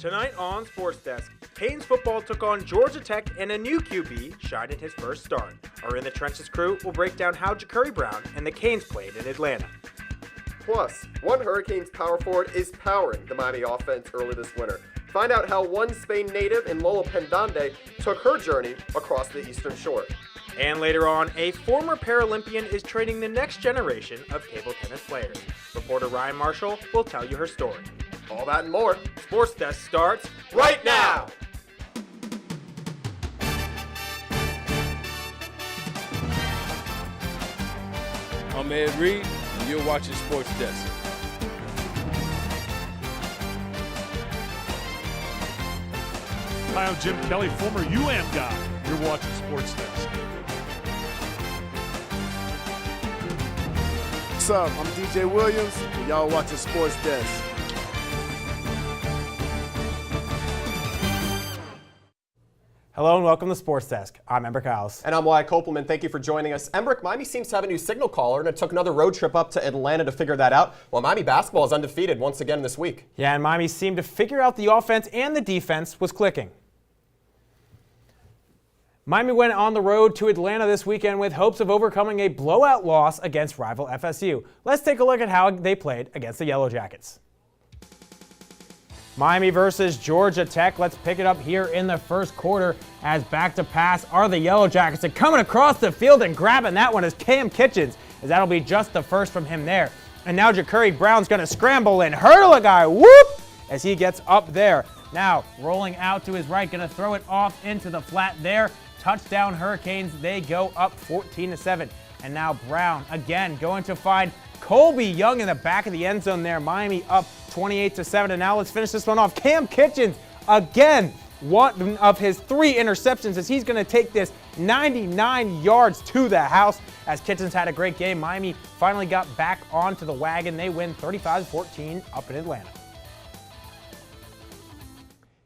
Tonight on SportsDesk, Canes football took on Georgia Tech and a new QB shied in his first start. Our In the Trenches crew will break down how Ja'Cory Brown and the Canes played in Atlanta. Plus, one Hurricanes power forward is powering the Miami offense early this winter. Find out how one Spain native in Lola Pendande took her journey across the Eastern Shore. And later on, a former Paralympian is training the next generation of table tennis players. Reporter Ryan Marshall will tell you her story. All that and more. SportsDesk starts right now! I'm Ed Reed, and you're watching SportsDesk. Hi, I'm Jim Kelly, former UM guy. You're watching SportsDesk. What's up? I'm DJ Williams, and y'all watching SportsDesk. Hello and welcome to SportsDesk. I'm Ember Kyles. And I'm Wyatt Kopelman. Thank you for joining us. Embrick, Miami seems to have a new signal caller, and it took another road trip up to Atlanta to figure that out. Well, Miami basketball is undefeated once again this week. Yeah, and Miami seemed to figure out the offense and the defense was clicking. Miami went on the road to Atlanta this weekend with hopes of overcoming a blowout loss against rival FSU. Let's take a look at how they played against the Yellow Jackets. Miami versus Georgia Tech. Let's pick it up here in the first quarter as back to pass are the Yellow Jackets. And coming across the field and grabbing that one is Cam Kitchens, as that'll be just the first from him there. And now Ja'Cory Brown's going to scramble and hurdle a guy, whoop, as he gets up there. Now rolling out to his right, going to throw it off into the flat there. Touchdown Hurricanes, they go up 14-7. And now Brown again going to find Colby Young in the back of the end zone there. Miami up 28-7. And now let's finish this one off. Cam Kitchens again, one of his 3 interceptions as he's going to take this 99 yards to the house. As Kitchens had a great game, Miami finally got back onto the wagon. They win 35-14 up in Atlanta.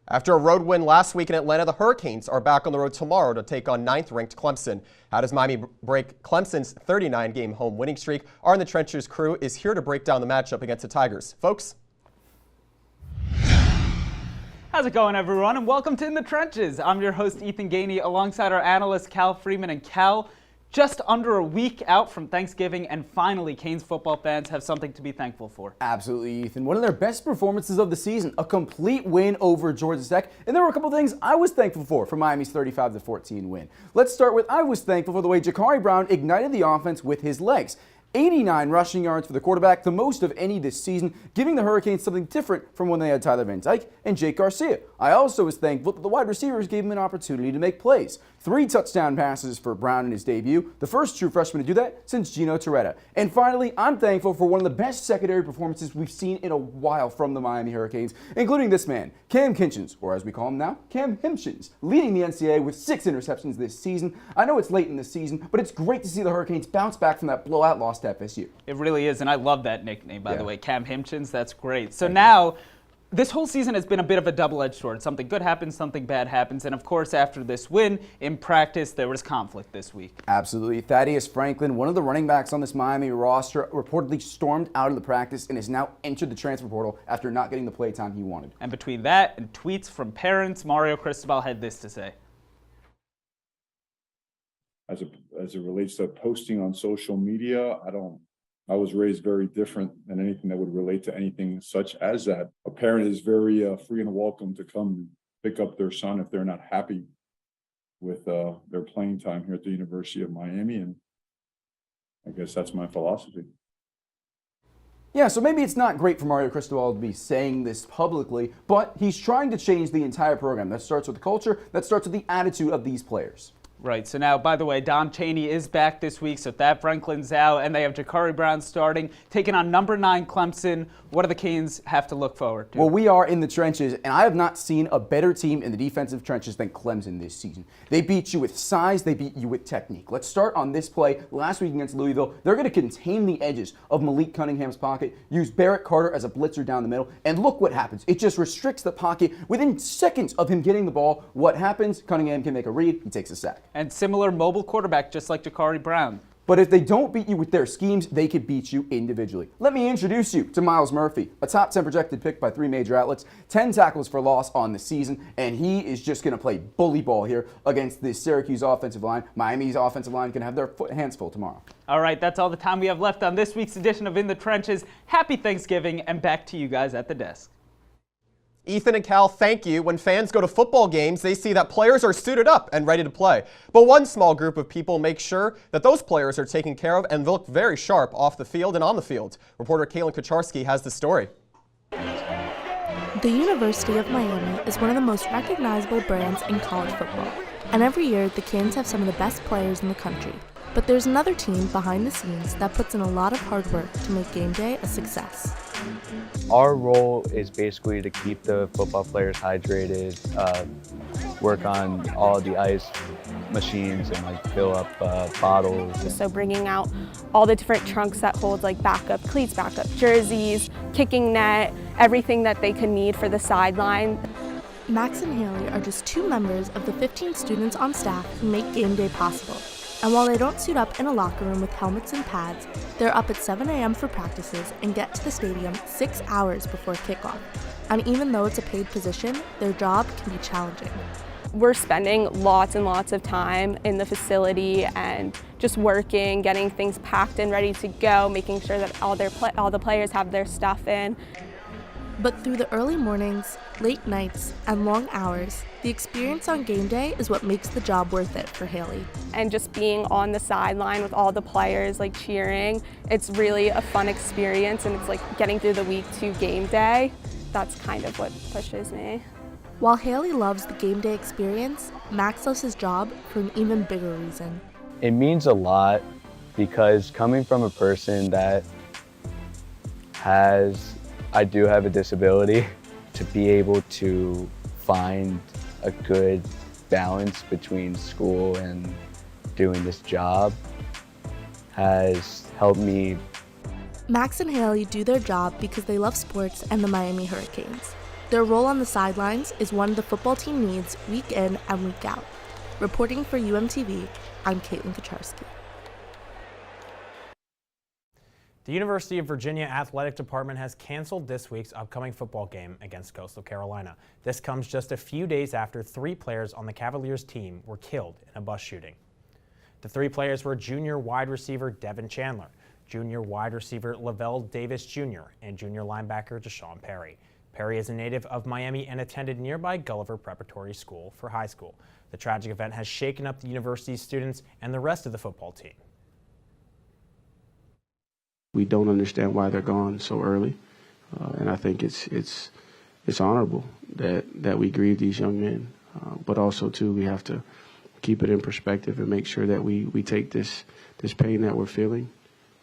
After a road win last week in Atlanta, the Hurricanes are back on the road tomorrow to take on 9th-ranked Clemson. How does Miami break Clemson's 39-game home winning streak? Our In the Trenches crew is here to break down the matchup against the Tigers. Folks? How's it going, everyone, and welcome to In the Trenches. I'm your host, Ethan Gainey, alongside our analysts, Cal Freeman. And Cal, just under a week out from Thanksgiving, and finally, Canes football fans have something to be thankful for. Absolutely, Ethan. One of their best performances of the season, a complete win over Georgia Tech. And there were a couple things I was thankful for Miami's 35-14 win. Let's start with I was thankful for the way Ja'Cory Brown ignited the offense with his legs. 89 rushing yards for the quarterback, the most of any this season, giving the Hurricanes something different from when they had Tyler Van Dyke and Jake Garcia. I also was thankful that the wide receivers gave him an opportunity to make plays. 3 touchdown passes for Brown in his debut, the first true freshman to do that since Gino Torretta. And finally, I'm thankful for one of the best secondary performances we've seen in a while from the Miami Hurricanes, including this man, Cam Kitchens, or as we call him now, Cam Himchens, leading the NCAA with 6 interceptions this season. I know it's late in the season, but it's great to see the Hurricanes bounce back from that blowout loss to FSU. It really is, and I love that nickname, by the way, Cam Himchens. That's great. So now, this whole season has been a bit of a double-edged sword. Something good happens, something bad happens, and of course, after this win, in practice, there was conflict this week. Absolutely. Thaddeus Franklin, one of the running backs on this Miami roster, reportedly stormed out of the practice and has now entered the transfer portal after not getting the play time he wanted. And between that and tweets from parents, Mario Cristobal had this to say. As it relates to posting on social media, I was raised very different than anything that would relate to anything such as that. A parent is very free and welcome to come pick up their son if they're not happy with their playing time here at the University of Miami, and I guess that's my philosophy. Yeah, so maybe it's not great for Mario Cristobal to be saying this publicly, but he's trying to change the entire program. That starts with the culture, that starts with the attitude of these players. Right, so now, by the way, Don Chaney is back this week, so Thad Franklin's out, and they have Ja'Cory Brown starting, taking on number 9 Clemson. What do the Canes have to look forward to? Well, we are in the trenches, and I have not seen a better team in the defensive trenches than Clemson this season. They beat you with size, they beat you with technique. Let's start on this play last week against Louisville. They're going to contain the edges of Malik Cunningham's pocket, use Barrett Carter as a blitzer down the middle, and look what happens. It just restricts the pocket within seconds of him getting the ball. What happens? Cunningham can make a read, he takes a sack. And similar mobile quarterback, just like Ja'Cory Brown. But if they don't beat you with their schemes, they could beat you individually. Let me introduce you to Miles Murphy, a top 10 projected pick by 3 major outlets, 10 tackles for loss on the season, and he is just going to play bully ball here against the Syracuse offensive line. Miami's offensive line can have their hands full tomorrow. All right, that's all the time we have left on this week's edition of In the Trenches. Happy Thanksgiving, and back to you guys at the desk. Ethan and Cal, thank you. When fans go to football games, they see that players are suited up and ready to play. But one small group of people make sure that those players are taken care of and look very sharp off the field and on the field. Reporter Caitlin Kucharski has the story. The University of Miami is one of the most recognizable brands in college football. And every year, the Canes have some of the best players in the country. But there's another team behind the scenes that puts in a lot of hard work to make game day a success. Our role is basically to keep the football players hydrated, work on all the ice machines and like fill up bottles. So bringing out all the different trunks that hold like backup cleats, backup jerseys, kicking net, everything that they could need for the sideline. Max and Haley are just 2 members of the 15 students on staff who make game day possible. And while they don't suit up in a locker room with helmets and pads, they're up at 7 a.m. for practices and get to the stadium 6 hours before kickoff. And even though it's a paid position, their job can be challenging. We're spending lots and lots of time in the facility and just working, getting things packed and ready to go, making sure that all the players have their stuff in. But through the early mornings, late nights, and long hours, the experience on game day is what makes the job worth it for Haley. And just being on the sideline with all the players like cheering, it's really a fun experience, and it's like getting through the week to game day. That's kind of what pushes me. While Haley loves the game day experience, Max loves his job for an even bigger reason. It means a lot because coming from a person that I do have a disability, to be able to find a good balance between school and doing this job has helped me. Max and Haley do their job because they love sports and the Miami Hurricanes. Their role on the sidelines is one the football team needs week in and week out. Reporting for UMTV, I'm Caitlin Kucharski. The University of Virginia Athletic Department has canceled this week's upcoming football game against Coastal Carolina. This comes just a few days after 3 players on the Cavaliers team were killed in a bus shooting. The 3 players were junior wide receiver Devin Chandler, junior wide receiver Lavelle Davis Jr., and junior linebacker Deshaun Perry. Perry is a native of Miami and attended nearby Gulliver Preparatory School for high school. The tragic event has shaken up the university's students and the rest of the football team. We don't understand why they're gone so early, and I think it's honorable that we grieve these young men. But also, too, we have to keep it in perspective and make sure that we take this pain that we're feeling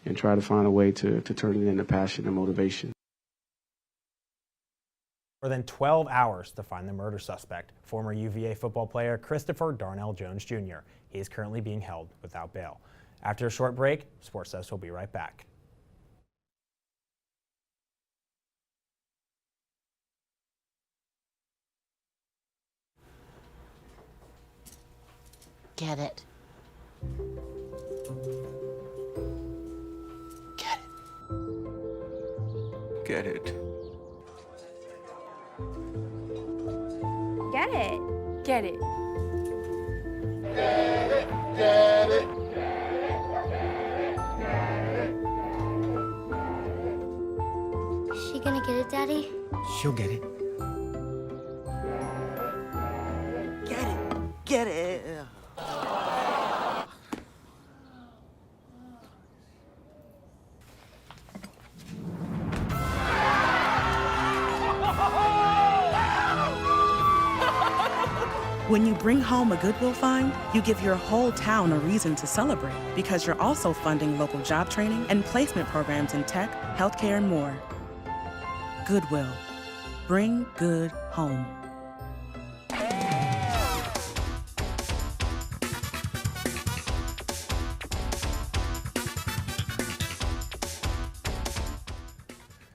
and try to find a way to turn it into passion and motivation. More than 12 hours to find the murder suspect, former UVA football player Christopher Darnell Jones Jr. He is currently being held without bail. After a short break, SportsDesk will be right back. Get it. Get it. Get it. Get it. Get it. Get it. Get it. Is she gonna get it, Daddy? She'll get it. Get it. Get it. When you bring home a Goodwill find, you give your whole town a reason to celebrate because you're also funding local job training and placement programs in tech, healthcare, and more. Goodwill. Bring good home.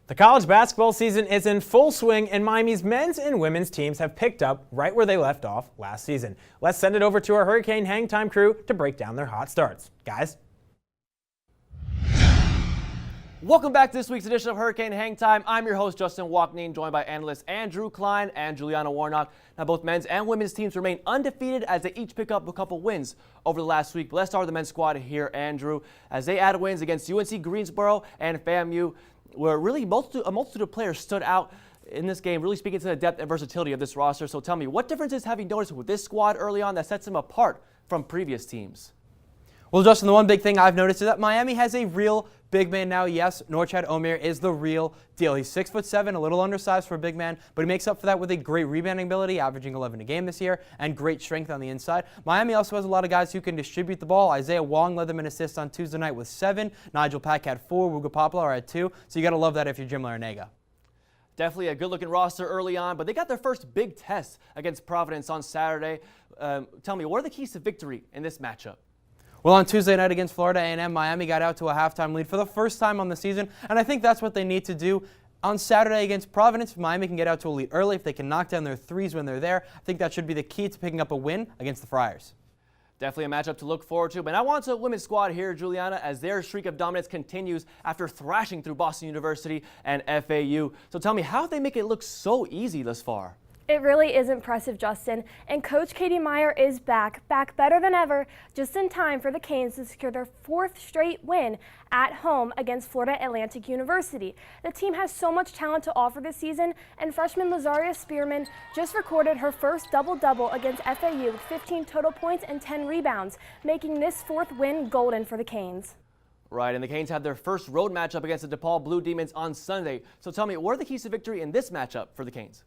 The college basketball season is in full swing, and Miami's men's and women's teams have picked up right where they left off last season. Let's send it over to our Hurricane Hang Time crew to break down their hot starts. Guys? Welcome back to this week's edition of Hurricane Hang Time. I'm your host, Justin Walkneen, joined by analysts Andrew Klein and Juliana Warnock. Now, both men's and women's teams remain undefeated as they each pick up a couple wins over the last week. But let's start with the men's squad here, Andrew, as they added wins against UNC Greensboro and FAMU, where really a multitude of players stood out in this game, really speaking to the depth and versatility of this roster. So tell me, what differences have you noticed with this squad early on that sets them apart from previous teams? Well, Justin, the one big thing I've noticed is that Miami has a real big man now. Yes, Norchad Omier is the real deal. He's 6'7", a little undersized for a big man, but he makes up for that with a great rebounding ability, averaging 11 a game this year, and great strength on the inside. Miami also has a lot of guys who can distribute the ball. Isaiah Wong led them in assists on Tuesday night with 7. Nigel Pack had 4. Wuga Poplar had 2. So you got to love that if you're Jim Larinaga. Definitely a good-looking roster early on, but they got their first big test against Providence on Saturday. Tell me, what are the keys to victory in this matchup? Well, on Tuesday night against Florida A&M, Miami got out to a halftime lead for the first time on the season, and I think that's what they need to do. On Saturday against Providence, Miami can get out to a lead early. If they can knock down their threes when they're there, I think that should be the key to picking up a win against the Friars. Definitely a matchup to look forward to. But I want to the women's squad here, Juliana, as their streak of dominance continues after thrashing through Boston University and FAU. So tell me, how did they make it look so easy thus far? It really is impressive, Justin, and Coach Katie Meyer is back better than ever, just in time for the Canes to secure their 4th straight win at home against Florida Atlantic University. The team has so much talent to offer this season, and freshman Lazaria Spearman just recorded her first double-double against FAU with 15 total points and 10 rebounds, making this 4th win golden for the Canes. Right, and the Canes have their first road matchup against the DePaul Blue Demons on Sunday. So tell me, what are the keys to victory in this matchup for the Canes?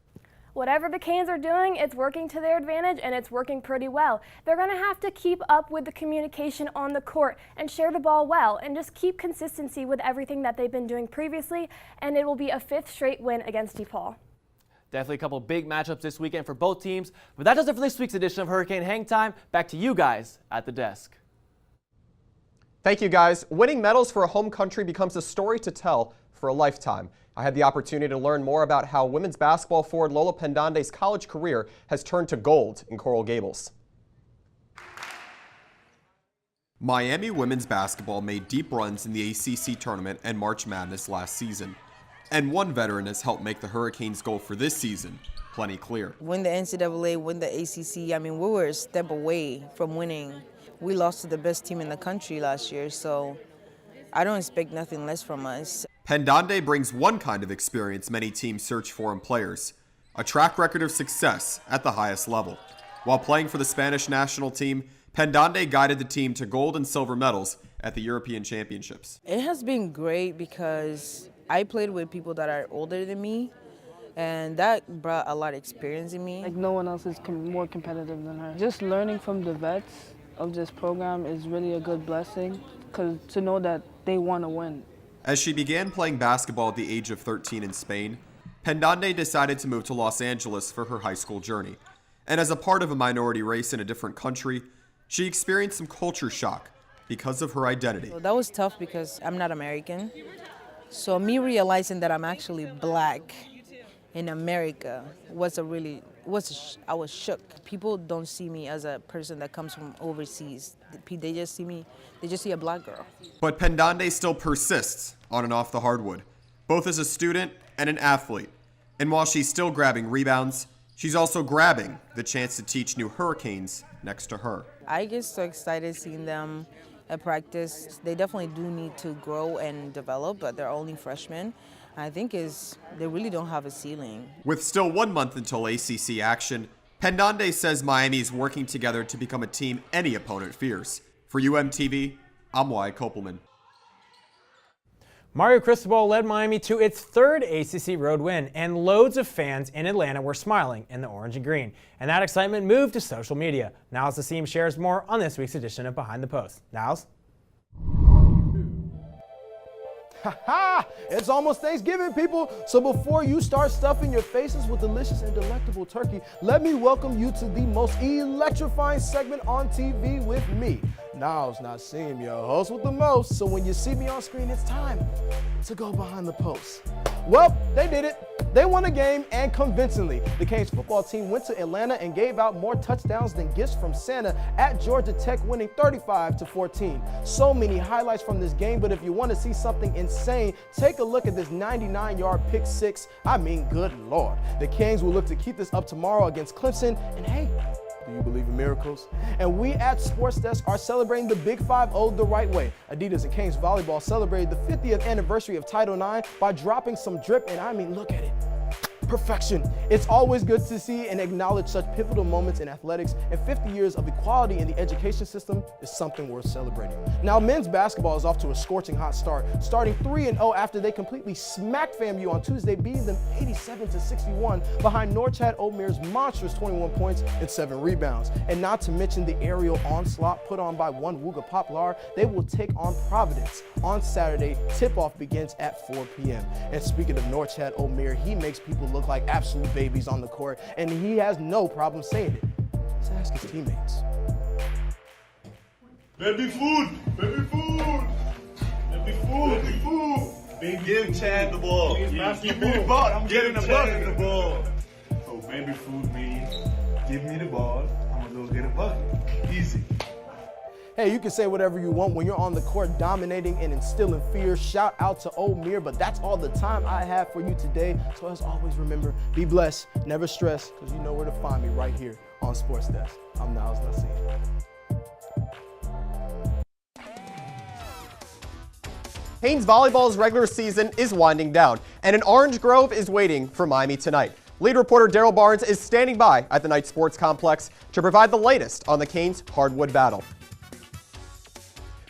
Whatever the Canes are doing, it's working to their advantage, and it's working pretty well. They're going to have to keep up with the communication on the court and share the ball well and just keep consistency with everything that they've been doing previously, and it will be a 5th straight win against DePaul. Definitely a couple big matchups this weekend for both teams. But that does it for this week's edition of Hurricane Hang Time. Back to you guys at the desk. Thank you, guys. Winning medals for a home country becomes a story to tell for a lifetime. I had the opportunity to learn more about how women's basketball forward Lola Pendande's college career has turned to gold in Coral Gables. Miami women's basketball made deep runs in the ACC tournament and March Madness last season. And one veteran has helped make the Hurricanes' goal for this season plenty clear. Win the NCAA, win the ACC. I mean, we were a step away from winning. We lost to the best team in the country last year, so I don't expect nothing less from us. Pendande brings one kind of experience many teams search for in players, a track record of success at the highest level. While playing for the Spanish national team, Pendande guided the team to gold and silver medals at the European Championships. It has been great because I played with people that are older than me, and that brought a lot of experience in me. Like no one else is more competitive than her. Just learning from the vets of this program is really a good blessing, because to know that they want to win. As she began playing basketball at the age of 13 in Spain, Pendande decided to move to Los Angeles for her high school journey. And as a part of a minority race in a different country, she experienced some culture shock because of her identity. So that was tough because I'm not American. So me realizing that I'm actually black in America I was shook. People don't see me as a person that comes from overseas. They just see a black girl. But Pendande still persists on and off the hardwood, both as a student and an athlete. And while she's still grabbing rebounds, she's also grabbing the chance to teach new Hurricanes next to her. I get so excited seeing them at practice. They definitely do need to grow and develop, but they're only freshmen. I think they really don't have a ceiling. With still 1 month until ACC action, Pendande says Miami's working together to become a team any opponent fears. For UMTV, I'm Wyatt Kopelman. Mario Cristobal led Miami to its 3rd ACC road win, and loads of fans in Atlanta were smiling in the orange and green. And that excitement moved to social media. Niles Nassim shares more on this week's edition of Behind the Post. Niles? Ha! It's almost Thanksgiving, people. So before you start stuffing your faces with delicious and delectable turkey, let me welcome you to the most electrifying segment on TV with me, Niles Nassim, your host with the most. So when you see me on screen, it's time to go behind the post. Well, they did it. They won a game, and convincingly. The Canes football team went to Atlanta and gave out more touchdowns than gifts from Santa at Georgia Tech, winning 35-14. So many highlights from this game, but if you want to see something insane, take a look at this 99-yard pick six. I mean, good Lord. The Canes will look to keep this up tomorrow against Clemson, and hey, do you believe in miracles? And we at SportsDesk are celebrating the Big 5-0 the right way. Adidas and Canes volleyball celebrated the 50th anniversary of Title IX by dropping some drip, and I mean, look at it. Perfection. It's always good to see and acknowledge such pivotal moments in athletics, and 50 years of equality in the education system is something worth celebrating. Now, men's basketball is off to a scorching hot start, starting 3-0 after they completely smacked FAMU on Tuesday, beating them 87-61 behind Norchad Oldmere's monstrous 21 points and 7 rebounds. And not to mention the aerial onslaught put on by one Wooga Poplar, they will take on Providence on Saturday. Tip-off begins at 4 p.m. And speaking of Norchad Oldmere, he makes people look like absolute babies on the court, and he has no problem saying it. Let's ask his teammates. Baby food! Baby food! Baby food! Baby food! Give Chad the ball. Give me the ball. I'm getting the ball. So baby food means give me the ball. I'm gonna go get a bucket. Easy. Hey, you can say whatever you want when you're on the court dominating and instilling fear. Shout out to Oldmere, but that's all the time I have for you today. So as always, remember, be blessed, never stress, because you know where to find me right here on Sports Desk. I'm Niles Nassim. Canes volleyball's regular season is winding down, and an Orange Grove is waiting for Miami tonight. Lead reporter Daryl Barnes is standing by at the Knight Sports Complex to provide the latest on the Canes hardwood battle.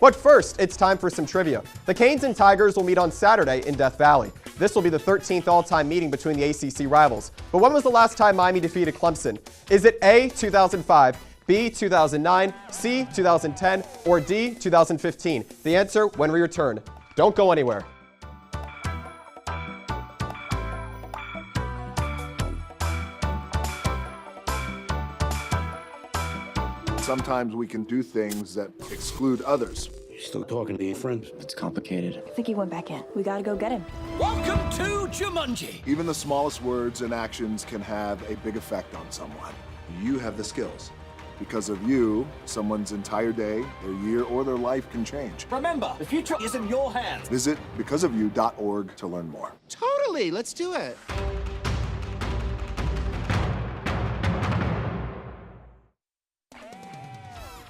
But first, it's time for some trivia. The Canes and Tigers will meet on Saturday in Death Valley. This will be the 13th all-time meeting between the ACC rivals. But when was the last time Miami defeated Clemson? Is it A, 2005, B, 2009, C, 2010, or D, 2015? The answer when we return. Don't go anywhere. Sometimes we can do things that exclude others. You're still talking to your friends. It's complicated. I think he went back in. We gotta go get him. Welcome to Jumanji. Even the smallest words and actions can have a big effect on someone. You have the skills. Because of you, someone's entire day, their year, or their life can change. Remember, the future is in your hands. Visit becauseofyou.org to learn more. Totally, let's do it.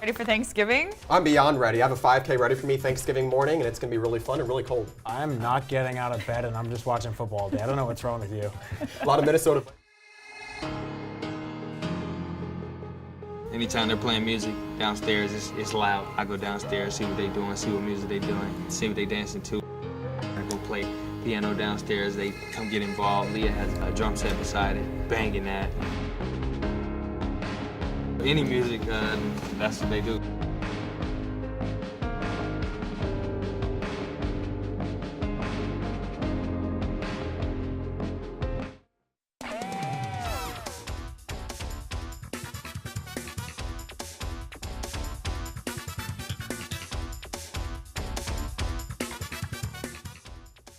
Ready for Thanksgiving? I'm beyond ready. I have a 5K ready for me Thanksgiving morning, and it's going to be really fun and really cold. I'm not getting out of bed, and I'm just watching football all day. I don't know what's wrong with you. A lot of Minnesota. Anytime they're playing music downstairs, it's loud. I go downstairs, see what they're doing, see what music they're doing, see what they're dancing to. I go play piano downstairs. They come get involved. Leah has a drum set beside it, banging that. Any music, that's what they do.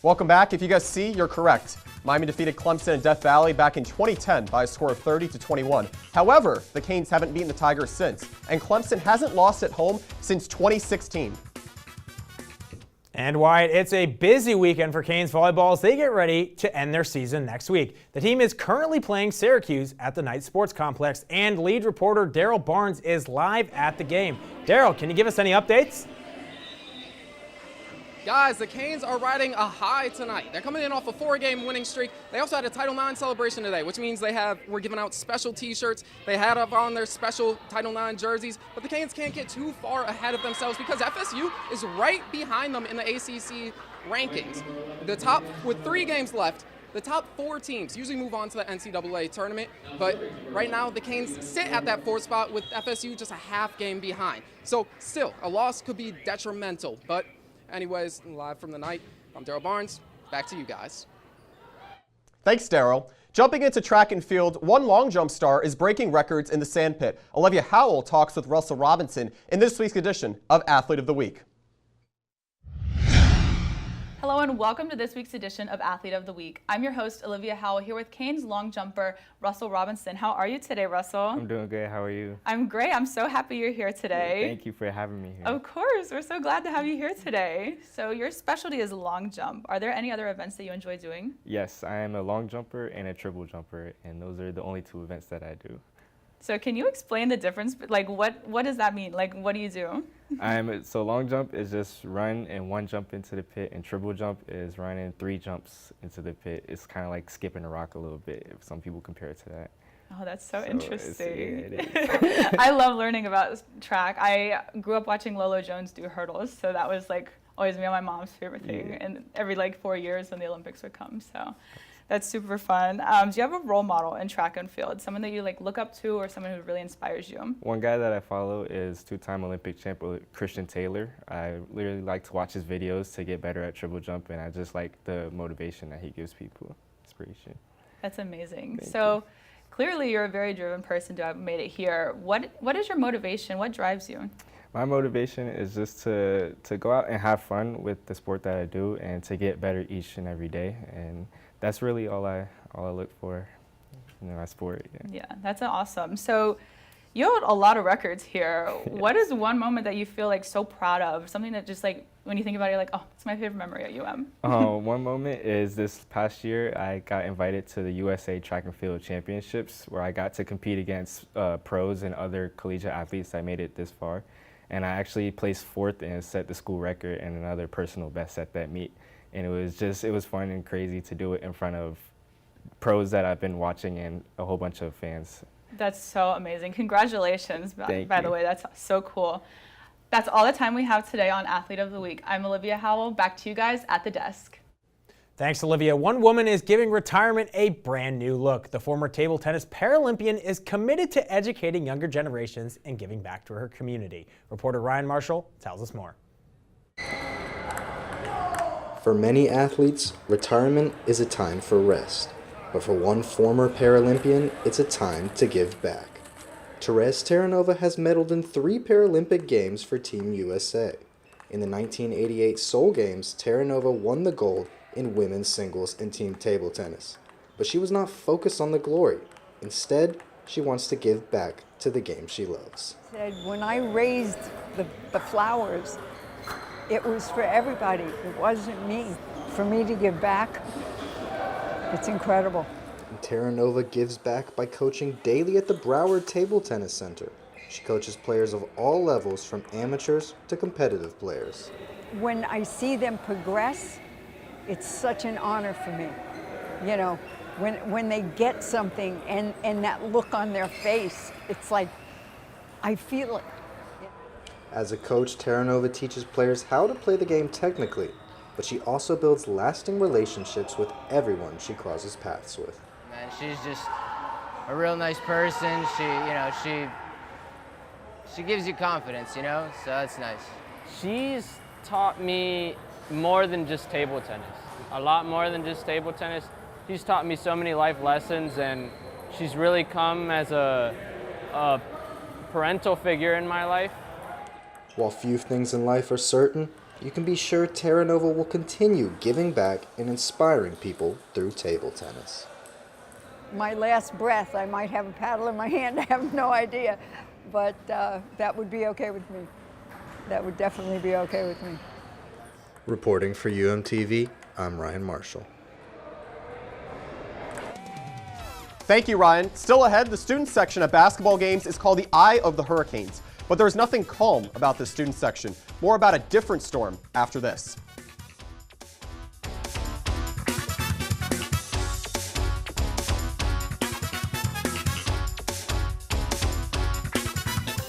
Welcome back. If you guys see, you're correct. Miami defeated Clemson in Death Valley back in 2010 by a score of 30-21. However, the Canes haven't beaten the Tigers since, and Clemson hasn't lost at home since 2016. And Wyatt, it's a busy weekend for Canes volleyball as they get ready to end their season next week. The team is currently playing Syracuse at the Knight Sports Complex, and lead reporter Daryl Barnes is live at the game. Daryl, can you give us any updates? Guys, the Canes are riding a high tonight. They're coming in off a 4-game winning streak. They also had a Title IX celebration today, which means we're giving out special t-shirts. They had up on their special Title IX jerseys, but the Canes can't get too far ahead of themselves because FSU is right behind them in the ACC rankings. The top, with 3 games left, the top 4 teams usually move on to the NCAA tournament, but right now the Canes sit at that 4th spot with FSU just a half game behind. So still, a loss could be detrimental, but anyways, live from the night, I'm Daryl Barnes. Back to you guys. Thanks, Daryl. Jumping into track and field, one long jump star is breaking records in the sandpit. Olivia Howell talks with Russell Robinson in this week's edition of Athlete of the Week. Hello and welcome to this week's edition of Athlete of the Week. I'm your host, Olivia Howell, here with Canes long jumper, Russell Robinson. How are you today, Russell? I'm doing good. How are you? I'm great. I'm so happy you're here today. Thank you for having me here. Of course. We're so glad to have you here today. So your specialty is long jump. Are there any other events that you enjoy doing? Yes, I am a long jumper and a triple jumper, and those are the only two events that I do. So can you explain the difference? Like what does that mean? Like what do you do? So long jump is just run and one jump into the pit, and triple jump is running 3 jumps into the pit. It's kind of like skipping a rock a little bit, if some people compare it to that. Oh, that's so interesting. Yeah, it is. I love learning about track. I grew up watching Lolo Jones do hurdles, so that was like always me and my mom's favorite thing. Yeah. And every like 4 years when the Olympics would come, so that's super fun. Do you have a role model in track and field, someone that you like look up to or someone who really inspires you? One guy that I follow is 2-time Olympic champ Christian Taylor. I literally like to watch his videos to get better at triple jump, and I just like the motivation that he gives people, inspiration. That's amazing. Thank so clearly you're a very driven person to have made it here. What is your motivation? What drives you? My motivation is just to go out and have fun with the sport that I do and to get better each and every day. And that's really all I look for in my sport. Yeah, that's awesome. So you hold a lot of records here. What is one moment that you feel like so proud of? Something that just like when you think about it, you're like, oh, it's my favorite memory at UM. One moment is this past year, I got invited to the USA Track and Field Championships, where I got to compete against pros and other collegiate athletes that made it this far. And I actually placed 4th and set the school record and another personal best at that meet. And it was fun and crazy to do it in front of pros that I've been watching and a whole bunch of fans. That's so amazing. Congratulations, by the way. That's so cool. That's all the time we have today on Athlete of the Week. I'm Olivia Howell. Back to you guys at the desk. Thanks, Olivia. One woman is giving retirement a brand new look. The former table tennis Paralympian is committed to educating younger generations and giving back to her community. Reporter Ryan Marshall tells us more. For many athletes, retirement is a time for rest. But for one former Paralympian, it's a time to give back. Therese Terranova has medaled in 3 Paralympic Games for Team USA. In the 1988 Seoul Games, Terranova won the gold in women's singles and team table tennis. But she was not focused on the glory. Instead, she wants to give back to the game she loves. When I raised the flowers, it was for everybody. It wasn't me. For me to give back, it's incredible. And Terranova gives back by coaching daily at the Broward Table Tennis Center. She coaches players of all levels, from amateurs to competitive players. When I see them progress, it's such an honor for me. You know, when they get something and that look on their face, it's like, I feel it. As a coach, Terranova teaches players how to play the game technically, but she also builds lasting relationships with everyone she crosses paths with. Man, she's just a real nice person. She gives you confidence, you know, so that's nice. She's taught me more than just table tennis, a lot more than just table tennis. She's taught me so many life lessons, and she's really come as a parental figure in my life. While few things in life are certain, you can be sure Terranova will continue giving back and inspiring people through table tennis. My last breath, I might have a paddle in my hand, I have no idea, but that would be okay with me. That would definitely be okay with me. Reporting for UMTV, I'm Ryan Marshall. Thank you, Ryan. Still ahead, the student section at basketball games is called the Eye of the Hurricanes. But there's nothing calm about the student section. More about a different storm after this.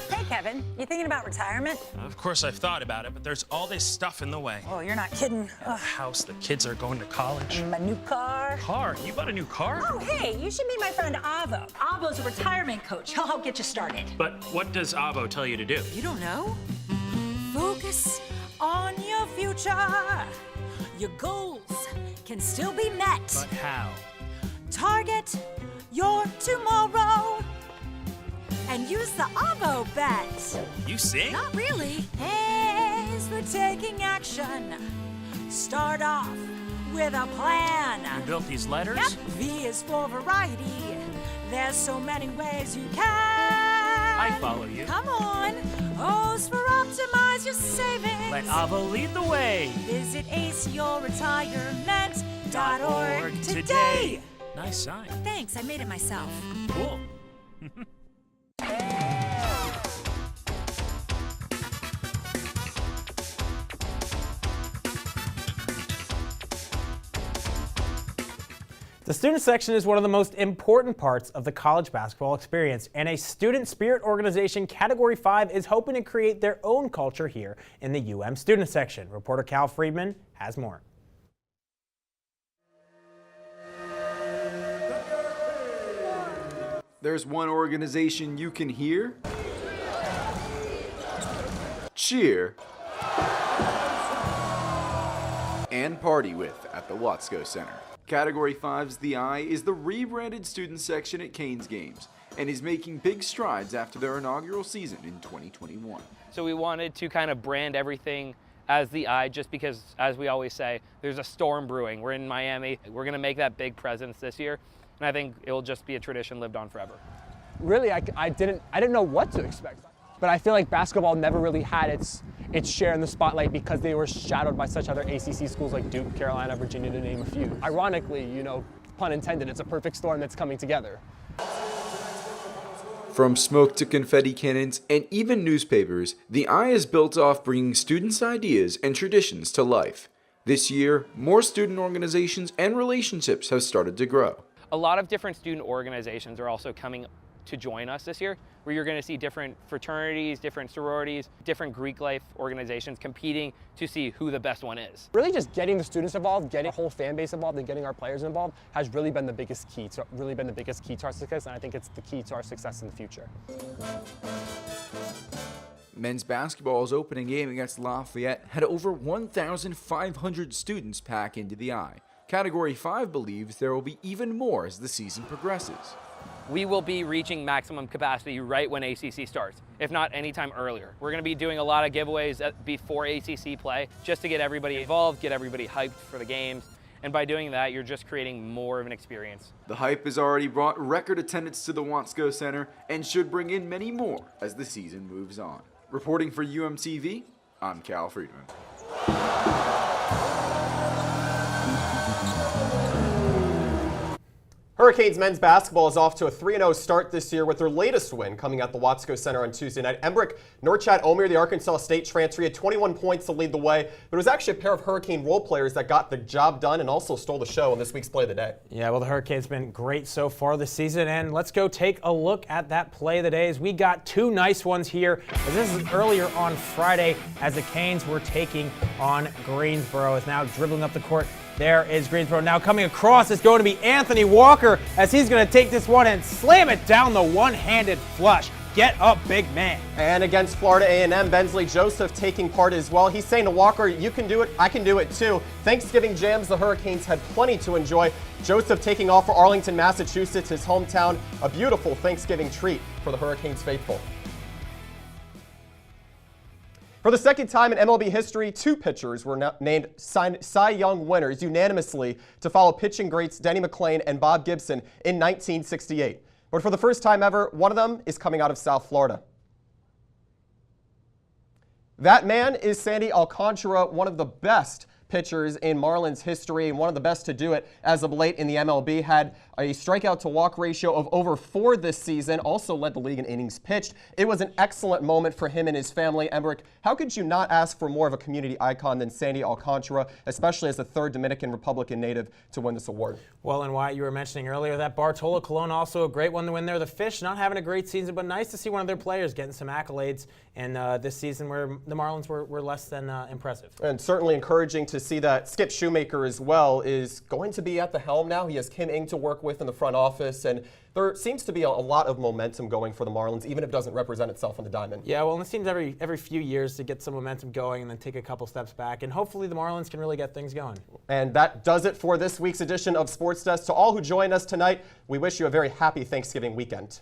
Hey, Kevin, you thinking about retirement? Of course I've thought about it, but there's all this stuff in the way. Oh, you're not kidding. The house, the kids are going to college. A new car. Car? You bought a new car? Oh, hey, you should meet my friend Avo. Avo's a retirement coach. He'll help get you started. But what does Avo tell you to do? You don't know? Focus on your future. Your goals can still be met. But how? Target your tomorrow and use the Avo bet. You sing? Not really. A's for taking action. Start off with a plan. You built these letters? Yep. V is for variety. There's so many ways you can. I follow you. Come on. O's for optimize your savings. Let Avo lead the way. Visit aceyourretirement.org today. Nice sign. Thanks, I made it myself. Cool. The student section is one of the most important parts of the college basketball experience, and a student spirit organization, Category 5, is hoping to create their own culture here in the UM student section. Reporter Cal Friedman has more. There's one organization you can hear, cheer, and party with at the Watsco Center. Category 5's The Eye is the rebranded student section at Canes games and is making big strides after their inaugural season in 2021. So we wanted to kind of brand everything as The Eye, just because, as we always say, there's a storm brewing. We're in Miami. We're going to make that big presence this year, and I think it'll just be a tradition lived on forever. Really, I didn't know what to expect. But I feel like basketball never really had its share in the spotlight because they were shadowed by such other ACC schools like Duke, Carolina, Virginia, to name a few. Ironically, you know, pun intended, it's a perfect storm that's coming together. From smoke to confetti cannons and even newspapers, The Eye is built off bringing students' ideas and traditions to life. This year, more student organizations and relationships have started to grow. A lot of different student organizations are also coming to join us this year, where you're going to see different fraternities, different sororities, different Greek life organizations competing to see who the best one is. Really just getting the students involved, getting the whole fan base involved, and getting our players involved has really been the biggest key to our success, and I think it's the key to our success in the future. Men's basketball's opening game against Lafayette had over 1,500 students pack into The Eye. Category 5 believes there will be even more as the season progresses. We will be reaching maximum capacity right when ACC starts, if not anytime earlier. We're going to be doing a lot of giveaways before ACC play just to get everybody involved, get everybody hyped for the games. And by doing that, you're just creating more of an experience. The hype has already brought record attendance to the Watsco Center and should bring in many more as the season moves on. Reporting for UMTV, I'm Cal Friedman. Hurricanes men's basketball is off to a 3-0 start this year with their latest win coming at the Watsco Center on Tuesday night. Embrick Norchad Omer, the Arkansas State transfer, had 21 points to lead the way, but it was actually a pair of Hurricane role players that got the job done and also stole the show on this week's Play of the Day. Yeah, well, the Hurricanes been great so far this season, and let's go take a look at that Play of the Day as we got two nice ones here. As this is earlier on Friday as the Canes were taking on Greensboro. Is now dribbling up the court. There is Greensboro. Now coming across is going to be Anthony Walker as he's going to take this one and slam it down the one-handed flush. Get up, big man. And against Florida A&M, Bensley Joseph taking part as well. He's saying to Walker, you can do it, I can do it too. Thanksgiving jams, the Hurricanes had plenty to enjoy. Joseph taking off for Arlington, Massachusetts, his hometown. A beautiful Thanksgiving treat for the Hurricanes faithful. For the second time in MLB history, two pitchers were named Cy Young winners unanimously to follow pitching greats Denny McLain and Bob Gibson in 1968. But for the first time ever, one of them is coming out of South Florida. That man is Sandy Alcantara, one of the best pitchers in Marlins history and one of the best to do it as of late in the MLB. Had a strikeout to walk ratio of over 4 this season, also led the league in innings pitched. It was an excellent moment for him and his family. Embrick, how could you not ask for more of a community icon than Sandy Alcantara, especially as the third Dominican Republican native to win this award? Well, and Wyatt, you were mentioning earlier that Bartolo Colon, also a great one to win there. The Fish not having a great season, but nice to see one of their players getting some accolades in this season where the Marlins were less than impressive. And certainly encouraging to see that Skip Shoemaker as well is going to be at the helm now. He has Kim Ng to work with in the front office, and there seems to be a lot of momentum going for the Marlins, even if it doesn't represent itself on the diamond. Yeah, well, and it seems every few years to get some momentum going and then take a couple steps back, and hopefully the Marlins can really get things going. And that does it for this week's edition of Sports Desk. To all who joined us tonight, we wish you a very happy Thanksgiving weekend.